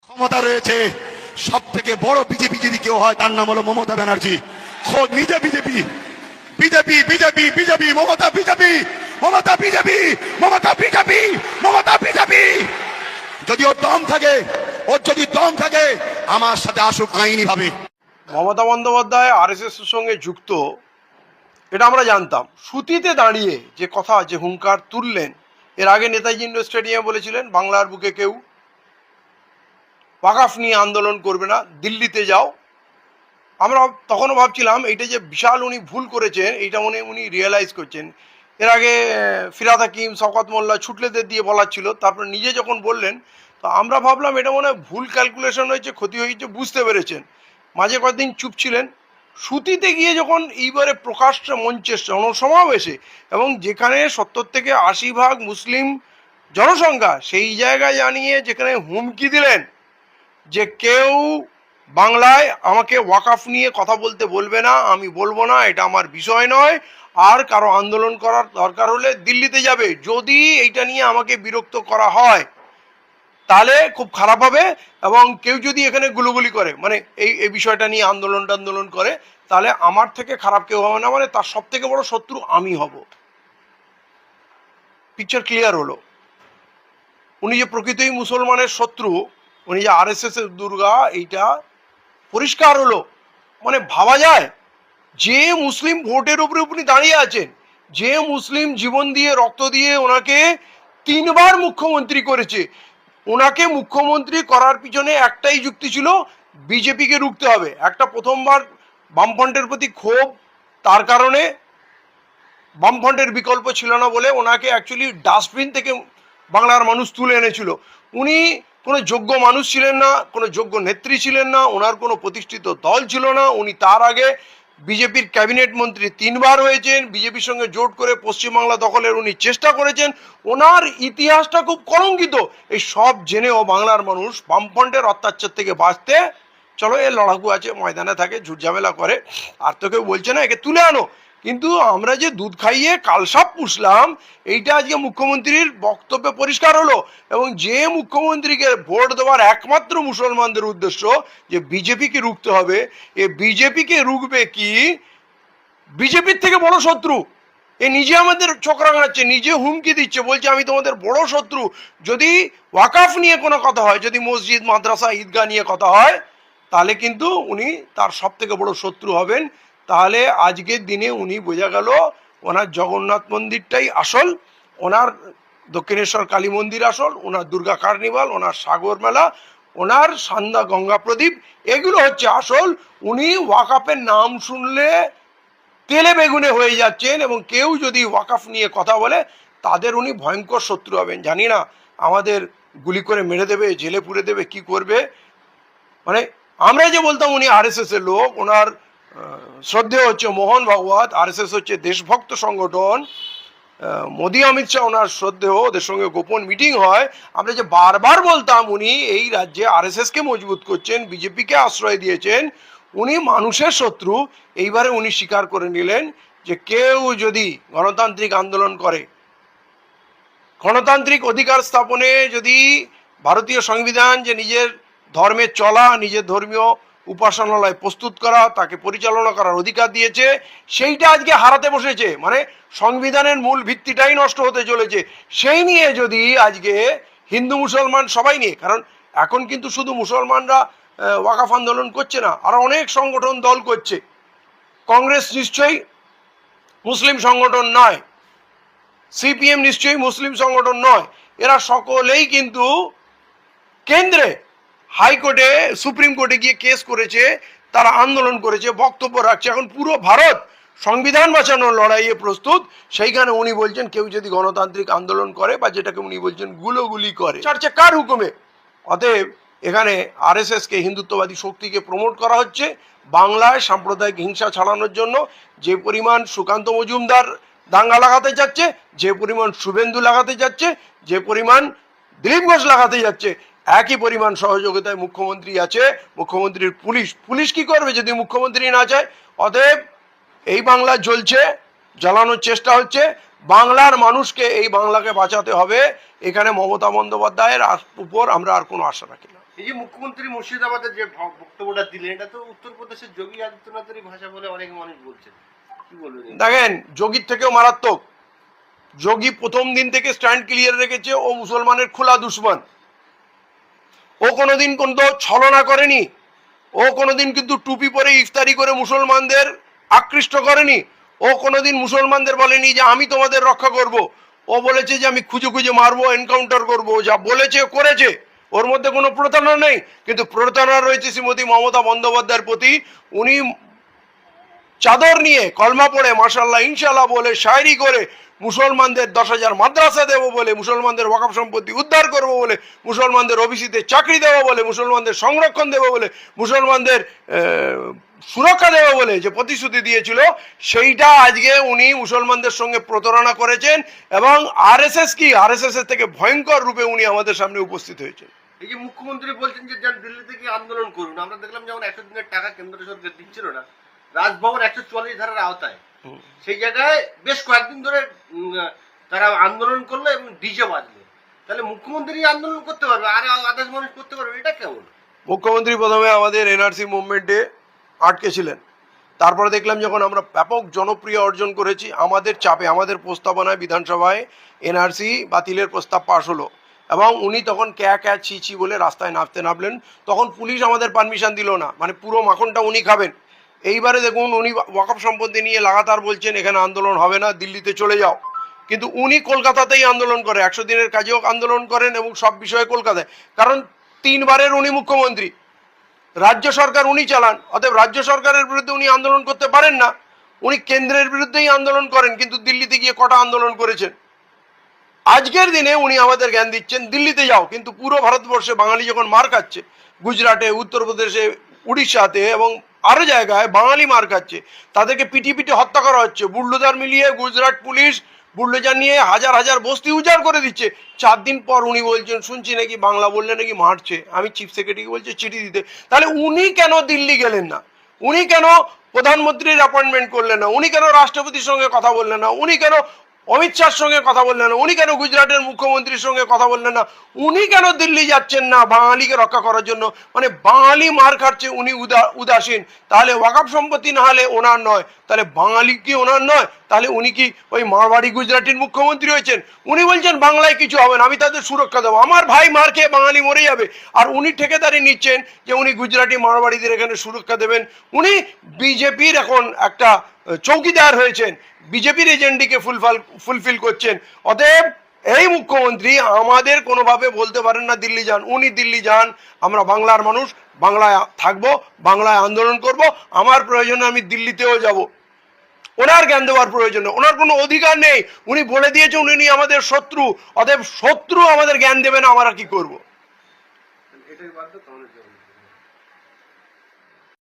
ক্ষমতা রয়েছে সব থেকে বড় বিজেপি যদি কেউ হয় তার নাম হলো মমতা ব্যানার্জি। খোদ নিজে BJP BJP BJP BJP Mamata BJP Mamata BJP Mamata BJP Mamata BJP. যদি ওর দম থাকে, ওর যদি দম থাকে আমার সাথে আসুক আইনি ভাবে। মমতা বন্দ্যোপাধ্যায় আরএসএস এর সঙ্গে যুক্ত, এটা আমরা জানতাম। সুতিতে দাঁড়িয়ে যে কথা, যে হুঙ্কার তুললেন, এর আগে নেতাজি ইন্ডোর স্টেডিয়ামে বলেছিলেন বাংলার বুকে কেউ ওয়াকফ নিয়ে আন্দোলন করবে না, দিল্লিতে যাও। আমরা তখনও ভাবছিলাম এইটা যে বিশাল উনি ভুল করেছেন, এইটা উনি রিয়েলাইজ করছেন। এর আগে ফিরহাদ হাকিম, শওকত মোল্লা, ছুটলেদের দিয়ে বলার ছিল, তারপর নিজে যখন বললেন তো আমরা ভাবলাম এটা মনে হয় ভুল ক্যালকুলেশন হয়েছে, ক্ষতি হয়েছে, বুঝতে পেরেছেন। মাঝে কয়েকদিন চুপ ছিলেন। সুতিতে গিয়ে যখন এইবারে প্রকাশ্যে মঞ্চে জনসমাবেশে, এবং যেখানে 70 থেকে 80% মুসলিম জনসংখ্যা, সেই জায়গায় জানিয়ে যেখানে হুমকি দিলেন যে কেউ বাংলায় আমাকে ওয়াকফ নিয়ে কথা বলতে বলবে না, আমি বলবো না, এটা আমার বিষয় নয়, আর কারো আন্দোলন করার দরকার হলে দিল্লিতে যাবে, যদি এইটা নিয়ে আমাকে বিরক্ত করা হয় তাহলে খুব খারাপ হবে, এবং কেউ যদি এখানে গুলোগুলি করে, মানে এই বিষয়টা নিয়ে আন্দোলন করে, তাহলে আমার থেকে খারাপ কেউ হবে না, মানে তার সব থেকে বড় শত্রু আমি হব। পিকচার ক্লিয়ার হলো। উনি যে প্রকৃতই মুসলমানের শত্রু, উনি যে আরএসএস এর দুর্গা, এইটা পরিষ্কার হলো। মানে ভাবা যায় যে মুসলিম ভোটের উপরে উনি দাঁড়িয়ে আছেন, যে মুসলিম জীবন দিয়ে রক্ত দিয়ে ওনাকে 3বার মুখ্যমন্ত্রী করেছে, ওনাকে মুখ্যমন্ত্রী করার পিছনে একটাই যুক্তি ছিল, বিজেপিকে রুখতে হবে। একটা প্রথমবার বামফ্রন্টের প্রতি ক্ষোভ, তার কারণে বামফ্রন্টের বিকল্প ছিল না বলে ওনাকে অ্যাকচুয়ালি ডাস্টবিন থেকে বাংলার মানুষ তুলে এনেছিল। উনি কোনো যোগ্য মানুষ ছিলেন না, কোনো যোগ্য নেত্রী ছিলেন না, ওনার কোনো প্রতিষ্ঠিত দল ছিল না। উনি তার আগে বিজেপির ক্যাবিনেট মন্ত্রী 3বার হয়েছেন, বিজেপির সঙ্গে জোট করে পশ্চিমবাংলা দখলের উনি চেষ্টা করেছেন। ওনার ইতিহাসটা খুব কলঙ্কিত। এই সব জেনেও বাংলার মানুষ বামফ্রন্টের অত্যাচার থেকে বাঁচতে, চলো এর লড়াকু আছে, ময়দানে থাকে, ঝুটঝামেলা করে, আর তো কেউ বলছে না একে তুলে আনো। কিন্তু আমরা যে দুধ খাইয়ে কালসাপ পুষলাম, এইটা আজকে মুখ্যমন্ত্রীর বক্তব্যে পরিষ্কার হলো। এবং যে মুখ্যমন্ত্রীকে ভোট দেওয়ার একমাত্র মুসলমানদের উদ্দেশ্য যে বিজেপিকে রুখতে হবে, এ বিজেপিকে রুখবে কি বিজেপির থেকে বড় শত্রু? এ নিজে আমাদের চোখ রাঙাচ্ছে, নিজে হুমকি দিচ্ছে, বলছে আমি তোমাদের বড় শত্রু। যদি ওয়াকফ নিয়ে কোনো কথা হয়, যদি মসজিদ, মাদ্রাসা, ঈদগাহ নিয়ে কথা হয়, তাহলে কিন্তু উনি তার সব থেকে বড় শত্রু হবেন। তাহলে আজকের দিনে উনি বোঝা গেল ওনার জগন্নাথ মন্দিরটাই আসল, ওনার দক্ষিণেশ্বর কালী মন্দির আসল, ওনার দুর্গা কার্নিভাল, ওনার সাগর মেলা, ওনার সান্ধ্যা গঙ্গা প্রদীপ, এগুলো হচ্ছে আসল। উনি ওয়াকফের নাম শুনলে তেলে বেগুনে হয়ে যাচ্ছেন, এবং কেউ যদি ওয়াকফ নিয়ে কথা বলে তাদের উনি ভয়ঙ্কর শত্রু হবেন। জানি না আমাদের গুলি করে মেরে দেবে, জেলে পুরে দেবে, কি করবে। মানে আমরা যে বলতাম উনি আরএসএস এর লোক, ওনার শ্রদ্ধেয় হচ্ছে মোহন ভাগবত, আরএসএস হচ্ছে দেশভক্ত সংগঠন, মোদী অমিত শাহ ওনার শ্রদ্ধেয়, ওদের সঙ্গে গোপন মিটিং হয়। আমরা যে বারবার বলতাম উনি এই রাজ্যে আরএসএসকে মজবুত করছেন, বিজেপিকে আশ্রয় দিয়েছেন, উনি মানুষের শত্রু। এইবারে উনি স্বীকার করে নিলেন যে কেউ যদি গণতান্ত্রিক আন্দোলন করে, গণতান্ত্রিক অধিকার স্থাপনে, যদি ভারতীয় সংবিধান যে নিজের ধর্মে চলা, নিজের ধর্মীয় উপাসনালয় প্রস্তুত করা, তাকে পরিচালনা করার অধিকার দিয়েছে, সেইটা আজকে হারাতে বসেছে। মানে সংবিধানের মূল ভিত্তিটাই নষ্ট হতে চলেছে। সেই নিয়ে যদি আজকে হিন্দু মুসলমান সবাই নিয়ে, কারণ এখন কিন্তু শুধু মুসলমানরা ওয়াকফ আন্দোলন করছে না, আরো অনেক সংগঠন দল করছে। কংগ্রেস নিশ্চয়ই মুসলিম সংগঠন নয়, সিপিএম নিশ্চয়ই মুসলিম সংগঠন নয়, এরা সকলেই কিন্তু কেন্দ্রে, হাইকোর্টে, সুপ্রিম কোর্টে গিয়ে কেস করেছে, তারা আন্দোলন করেছে, বক্তব্য রাখছে। এখন পুরো ভারত সংবিধান বাঁচানোর লড়াইয়ে প্রস্তুত। সেইখানে উনি বলছেন কেউ যদি গণতান্ত্রিক আন্দোলন করে, বা যেটাকে উনি বলছেন গুলোগুলি করে, চার্চে কার হুকুমে? অতএব এখানে আরএসএসকে, হিন্দুত্ববাদী শক্তিকে প্রমোট করা হচ্ছে বাংলায় সাম্প্রদায়িক হিংসা ছড়ানোর জন্য। যে পরিমাণ সুকান্ত মজুমদার দাঙ্গা লাগাতে যাচ্ছে, যে পরিমাণ শুভেন্দু লাগাতে যাচ্ছে, যে পরিমাণ দিলীপ ঘোষ লাগাতে যাচ্ছে, একই পরিমাণ সহযোগিতায় মুখ্যমন্ত্রী আছে, মুখ্যমন্ত্রীর পুলিশ কি করবে যদি মুখ্যমন্ত্রী না চায়? অতএব এই বাংলা জ্বলছে, জ্বালানোর চেষ্টা হচ্ছে। বাংলার মানুষকে, এই বাংলাকে বাঁচাতে হবে। এখানে মমতা বন্দ্যোপাধ্যায়ের উপর আমরা আর কোনো আশা রাখি না। এই যে মুখ্যমন্ত্রী মুর্শিদাবাদের যে বক্তব্যটা দিলেন, এটা তো উত্তরপ্রদেশের যোগী আদিত্যনাথেরই ভাষা বলে অনেক মানুষ বলছেন, কি বলবেন? দেখেন, যোগীর থেকেও মারাত্মক। যোগী প্রথম দিন থেকে স্ট্যান্ড ক্লিয়ার রেখেছে, ও মুসলমানের খোলা দুশ্মন। ও কোনোদিন কিন্তু ছলনা করেনি, ও কোনোদিন কিন্তু টুপি পরে ইফতারি করে মুসলমানদের আকৃষ্ট করেনি। ও কোনোদিন মুসলমানদের বলেনি যে আমি তোমাদের রক্ষা করব। ও বলেছে যে আমি খুঁজে খুঁজে মারবো, এনকাউন্টার করবো। যা বলেছে করেছে, ওর মধ্যে কোনো প্রতারণা নেই। কিন্তু প্রতারণা রয়েছে শ্রীমতী মমতা বন্দ্যোপাধ্যায়ের প্রতি। উনি চাদর নিয়ে কলমা পড়ে মাশাআল্লাহ ইনশাআল্লাহ বলে শায়রি করে মুসলমানদের 10,000 মাদ্রাসা দেবো বলে, মুসলমানদের ওয়াকফ সম্পত্তি উদ্ধার করবো বলে, মুসলমানদের ওবিসিতে চাকরি দেবো বলে, মুসলমানদের সংরক্ষণ দেবো বলে, মুসলমানদের সুরক্ষা দেবো বলে যে প্রতিশ্রুতি দিয়েছিল, সেইটা আজকে উনি মুসলমানদের সঙ্গে প্রতারণা করেছেন। এবং আরএসএস কি, আরএসএস এর থেকে ভয়ঙ্কর রূপে উনি আমাদের সামনে উপস্থিত হয়েছেন। এই যে মুখ্যমন্ত্রী বলছেন যে যান দিল্লিতে গিয়ে আন্দোলন করুন, আমরা দেখলাম যেমন 100 দিনের টাকা কেন্দ্র সরকার দিচ্ছিল না, রাজভবন 144 ধারার আওতায়, সেই জায়গায় বেশ কয়েকদিন ধরে তারা আন্দোলন করলো এবং ডিজে বাজলো। তাহলে মুখ্যমন্ত্রী আন্দোলন করতে পারবে আর আদার্স মানুষ করতে পারবে, এটা কেমন? মুখ্যমন্ত্রী প্রথমে আমাদের এনআরসি মুভমেন্টে আটকে ছিলেন। তারপরে দেখলাম যখন আমরা ব্যাপক জনপ্রিয় অর্জন করেছি, আমাদের চাপে, আমাদের প্রস্তাবনায় বিধানসভায় এনআরসি বাতিলের প্রস্তাব পাশ হলো এবং উনি তখন ক্যা ছি বলে রাস্তায় নামলেন। তখন পুলিশ আমাদের পারমিশন দিল না, মানে পুরো মাখনটা উনি খাবেন। এইবারে দেখুন, উনি ওয়াকফ সম্পত্তি নিয়ে লাগাতার বলছেন এখানে আন্দোলন হবে না, দিল্লিতে চলে যাও। কিন্তু উনি কলকাতাতেই আন্দোলন করে, 100 দিনের কাজেও আন্দোলন করেন এবং সব বিষয়ে কলকাতায়। কারণ 3 বারের উনি মুখ্যমন্ত্রী, রাজ্য সরকার উনি চালান, অতএব রাজ্য সরকারের বিরুদ্ধে উনি আন্দোলন করতে পারেন না। উনি কেন্দ্রের বিরুদ্ধেই আন্দোলন করেন, কিন্তু দিল্লিতে গিয়ে কটা আন্দোলন করেছেন। আজকের দিনে উনি আমাদের জ্ঞান দিচ্ছেন দিল্লিতে যাও, কিন্তু পুরো ভারতবর্ষে বাঙালি যখন মার খাচ্ছে, গুজরাটে, উত্তরপ্রদেশে, উড়িষ্যাতে এবং আরো জায়গায় বাঙালি মার খাচ্ছে, তাদেরকে পিটি হত্যা করা হচ্ছে। বুল্ডোজার মিলিয়ে গুজরাট পুলিশ বুল্ডোজার নিয়ে হাজার হাজার বস্তি উজাড় করে দিচ্ছে। 4 দিন পর উনি বলছেন শুনছি নাকি বাংলা বললে নাকি মারছে, আমি চিফ সেক্রেটারিকে বলছি চিঠি দিতে। তাহলে উনি কেন দিল্লি গেলেন না? উনি কেন প্রধানমন্ত্রীর অ্যাপয়েন্টমেন্ট করলেন না? উনি কেন রাষ্ট্রপতির সঙ্গে কথা বললেন না? উনি কেন অমিত শাহর সঙ্গে কথা বললেন না? উনি কেন গুজরাটের মুখ্যমন্ত্রীর সঙ্গে কথা বললেন না? উনি কেন দিল্লি যাচ্ছেন না বাঙালিকে রক্ষা করার জন্য? মানে বাঙালি মার খাচ্ছে, উনি উদাসীন। তাহলে ওয়াকফ সম্পত্তি না হলে ওনার নয়, তাহলে বাঙালি কি ওনার নয়? তাহলে উনি কি ওই মারবাড়ি গুজরাটের মুখ্যমন্ত্রী হয়েছেন? উনি বলছেন বাংলায় কিছু হবে না, আমি তাদের সুরক্ষা দেবো। আমার ভাই মার খেয়ে বাঙালি মরে যাবে, আর উনি ঠিকাদারি নিচ্ছেন যে উনি গুজরাটি মারবাড়িদের এখানে সুরক্ষা দেবেন। উনি বিজেপির এখন একটা চৌকিদার হয়েছেন, বিজেপির এজেন্ডাকে ফুলফিল করছেন। অতএব এই মুখ্যমন্ত্রী আমাদের কোনোভাবে বলতে পারেন না দিল্লি যান। উনি দিল্লি যান, আমরা বাংলার মানুষ, বাংলায় থাকবো, বাংলায় আন্দোলন করব। আমার প্রয়োজনে আমি দিল্লিতেও যাব, ওনার জ্ঞান দেওয়ার প্রয়োজন নেই, ওনার কোনো অধিকার নেই। উনি বলে দিয়েছেন উনি আমাদের শত্রু, অতএব শত্রু আমাদের জ্ঞান দেবে না, আমরা কি করবো? এটাই বাধ্য